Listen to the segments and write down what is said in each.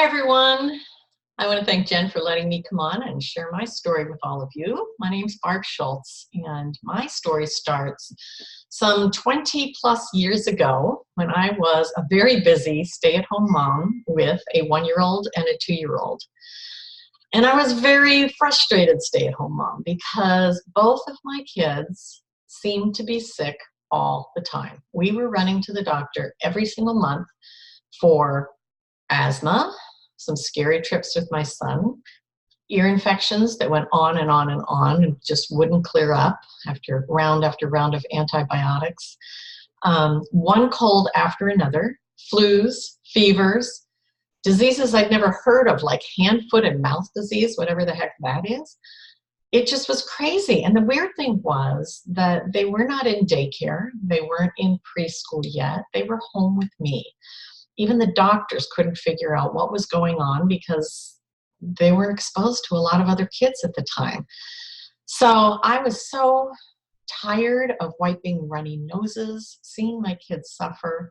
Hi, everyone. I want to thank Jen for letting me come on and share my story with all of you. My name's Barb Schultz, and my story starts some 20 plus years ago when I was a very busy stay-at-home mom with a 1-year-old and a 2-year-old. And I was very frustrated stay-at-home mom because both of my kids seemed to be sick all the time. We were running to the doctor every single month for asthma, some scary trips with my son, ear infections that went on and on and on and just wouldn't clear up after round of antibiotics, one cold after another, flus, fevers, diseases I'd never heard of, like hand, foot, and mouth disease, whatever the heck that is. It just was crazy. And the weird thing was that they were not in daycare. They weren't in preschool yet. They were home with me. Even the doctors couldn't figure out what was going on because they were exposed to a lot of other kids at the time. So I was so tired of wiping runny noses, seeing my kids suffer,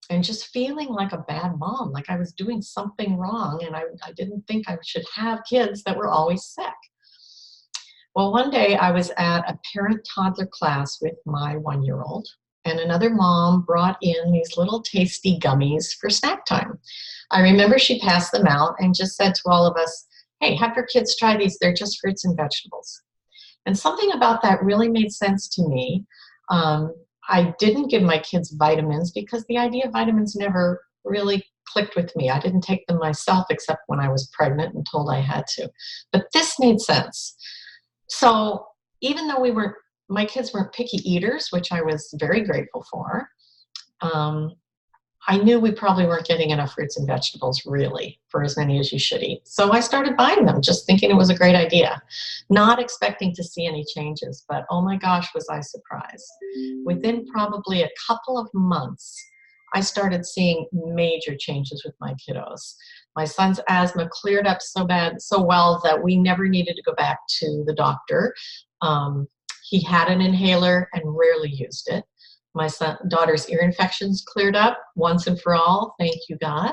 and just feeling like a bad mom, like I was doing something wrong, and I didn't think I should have kids that were always sick. Well, one day I was at a parent-toddler class with my 1-year-old, and another mom brought in these little tasty gummies for snack time. I remember she passed them out and just said to all of us, "Hey, have your kids try these. They're just fruits and vegetables." And something about that really made sense to me. I didn't give my kids vitamins because the idea of vitamins never really clicked with me. I didn't take them myself except when I was pregnant and told I had to. But this made sense. So even though my kids weren't picky eaters, which I was very grateful for, I knew we probably weren't getting enough fruits and vegetables, really, for as many as you should eat. So I started buying them, just thinking it was a great idea, not expecting to see any changes. But oh my gosh, was I surprised. Within probably a couple of months, I started seeing major changes with my kiddos. My son's asthma cleared up so well that we never needed to go back to the doctor. He had an inhaler and rarely used it. My daughter's ear infections cleared up once and for all, thank you, God.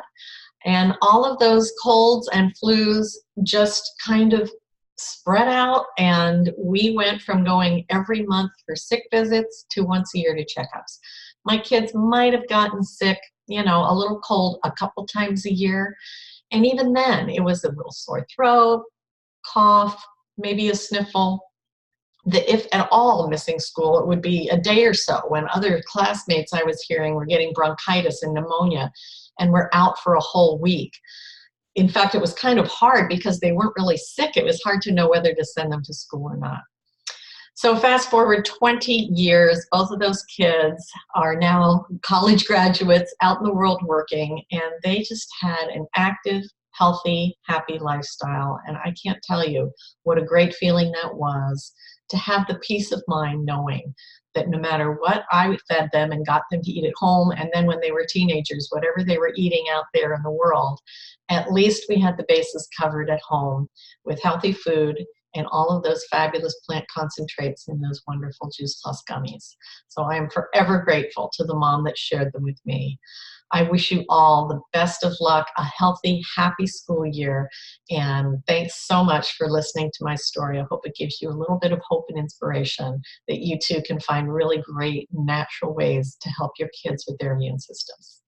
And all of those colds and flus just kind of spread out, and we went from going every month for sick visits to once a year to checkups. My kids might have gotten sick, a little cold a couple times a year. And even then, it was a little sore throat, cough, maybe a sniffle. If at all missing school, it would be a day or so when other classmates I was hearing were getting bronchitis and pneumonia and were out for a whole week. In fact, it was kind of hard because they weren't really sick. It was hard to know whether to send them to school or not. So fast forward 20 years, both of those kids are now college graduates out in the world working, and they just had an active, healthy, happy lifestyle. And I can't tell you what a great feeling that was to have the peace of mind knowing that no matter what I fed them and got them to eat at home, and then when they were teenagers, whatever they were eating out there in the world, at least we had the bases covered at home with healthy food and all of those fabulous plant concentrates in those wonderful Juice Plus gummies. So I am forever grateful to the mom that shared them with me. I wish you all the best of luck, a healthy, happy school year, and thanks so much for listening to my story. I hope it gives you a little bit of hope and inspiration that you too can find really great natural ways to help your kids with their immune systems.